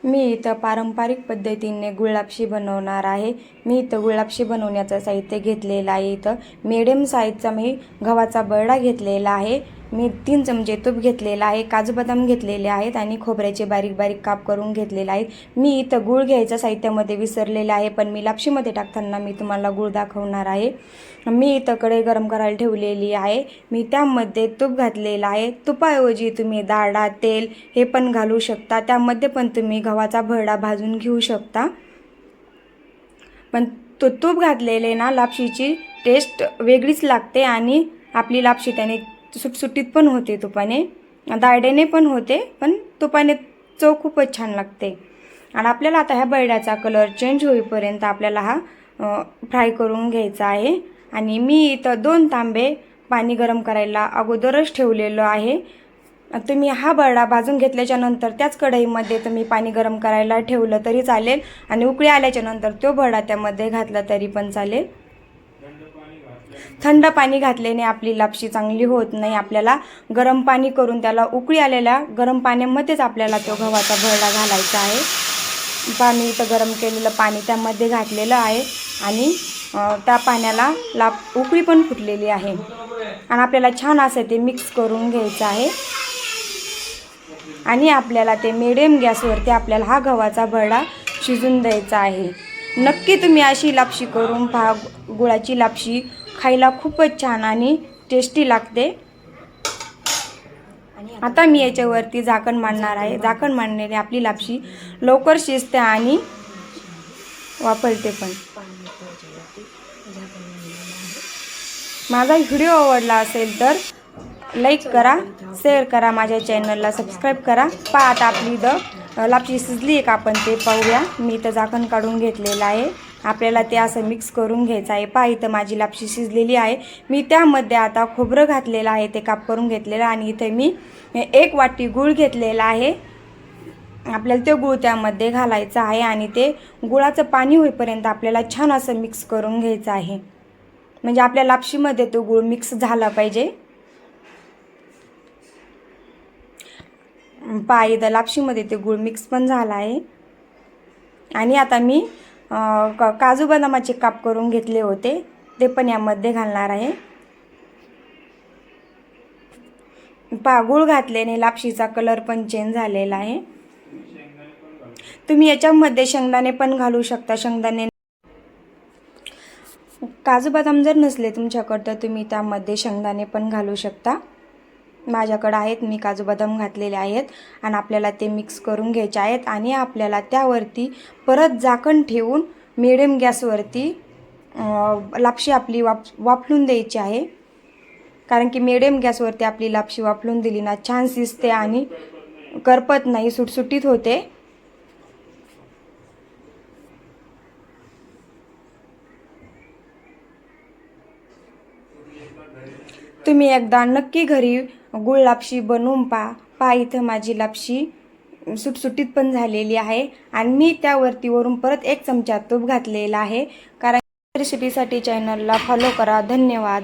मी इथं पारंपरिक पद्धतीने गुळलापशी बनवणार आहे। मी इथं गुळलापशी बनवण्याचं साहित्य घेतलेलं आहे। इथं मीडियम साईजचा मी गव्हाचा बरडा घेतलेला आहे। मी 3 चमचे तूप घेतलेला आहे, काजू बदाम घेतलेले आहेत आणि खोबऱ्याचे बारीक बारीक काप करून घेतलेले आहेत। मी इथं गूळ घ्यायचा साहित्यामध्ये विसरलेले आहे, पण मी लापशीमध्ये टाकताना मी तुम्हाला गूळ दाखवणार आहे। मी इथं कढई गरम करायला ठेवलेली आहे। मी त्यामध्ये तूप घातलेलं आहे। तुपाऐवजी तुम्ही डालडा, तेल हे पण घालू शकता। त्यामध्ये पण तुम्ही गव्हाचा भरडा भाजून घेऊ शकता। पण तूप घातलेले ना लापशीची टेस्ट वेगळीच लागते आणि आपली लापशी त्याने सुटसुटीत पण होते, तुपाने डाळड्याने पण होते, पण तुपाने चव खूपच छान लागते। आणि आपल्याला आता ह्या बरड्याचा कलर चेंज होईपर्यंत आपल्याला हा फ्राय करून घ्यायचा आहे। आणि मी इथं 2 तांबे पाणी गरम करायला अगोदरच ठेवलेलं आहे। तुम्ही हा बरडा भाजून घेतल्याच्या नंतर त्याच कढईमध्ये तुम्ही पाणी गरम करायला ठेवलं तरी चालेल आणि उकळी आल्याच्या नंतर तो बरडा त्यामध्ये घातला तरी पण चालेल। थंड पाणी घातल्याने आपली लापशी चांगली होत नाही। आपल्याला गरम पाणी करून त्याला उकळी आलेल्या गरम पाण्यामध्येच आपल्याला तो गव्हाचा भरडा घालायचा आहे। पाणी इथं गरम केलेलं पाणी त्यामध्ये घातलेलं आहे आणि त्या पाण्याला उकळी पण फुटलेली आहे आणि आपल्याला छान असं ते मिक्स करून घ्यायचं आहे। आणि आपल्याला ते मीडियम गॅसवरती आपल्याला हा गव्हाचा भरडा शिजून द्यायचा आहे। नक्की तुम्ही अशी लापशी करून पहा। गुळाची लापशी खायला खूपच छान आणि टेस्टी लागते। आता मी याच्यावरती झाकण मारणार आहे। झाकण मारण्याने आपली लापशी लवकर शिजते आणि वाफळते पण। माझा व्हिडिओ आवडला असेल तर लाईक करा, शेअर करा, माझ्या चॅनलला सबस्क्राईब करा। पहा आता आपली लापशी शिजली आहे का आपण ते पाहूया। मी इथं झाकण काढून घेतलेलं आहे। आपल्याला ते असं मिक्स करून घ्यायचं आहे। पहा इथं माझी लापशी शिजलेली आहे। मी त्यामध्ये आता खोबरं घातलेलं आहे, ते काप करून घेतलेलं आणि इथे मी 1 वाटी गूळ घेतलेला आहे। आपल्याला ते गूळ त्यामध्ये घालायचं आहे आणि ते गुळाचं पाणी होईपर्यंत आपल्याला छान असं मिक्स करून घ्यायचं आहे। म्हणजे आपल्या लापशीमध्ये तो गूळ मिक्स झाला पाहिजे। पहा इथं लापशीमध्ये ते गूळ मिक्स पण झाला आहे। आणि आता मी काजू बदामाचे काप करून घेतले होते, ते पण यामध्ये घालणार आहे। पहा गूळ घातल्याने लापशीचा कलर पण चेंज झालेला आहे। तुम्ही याच्यामध्ये शेंगदाणे पण घालू शकता। शेंगदाणे काजू बदाम जर नसले तुमच्याकडे तर तुम्ही त्यामध्ये शेंगदाणे पण घालू शकता। माझ्याकडे आहेत, मी काजू बदाम घातलेले आहेत आणि आपल्याला ते मिक्स करून घ्यायचे आहेत। आणि आपल्याला त्यावरती परत झाकण ठेवून मीडियम गॅसवरती लापशी आपली वाफलून द्यायची आहे। कारण की मीडियम गॅसवरती आपली लापशी वाफलून दिली ना छान शिजते आणि करपत नाही, सुटसुटीत होते। तुम्ही एकदा नक्की घरी गुळ लापशी बनवून पहा। इथं माझी लापशी सुटसुटीत पण झालेली आहे आणि मी त्यावरती वरून परत 1 चमचा तूप घातलेला आहे। कारण रेसिपीसाठी चॅनलला फॉलो करा। धन्यवाद।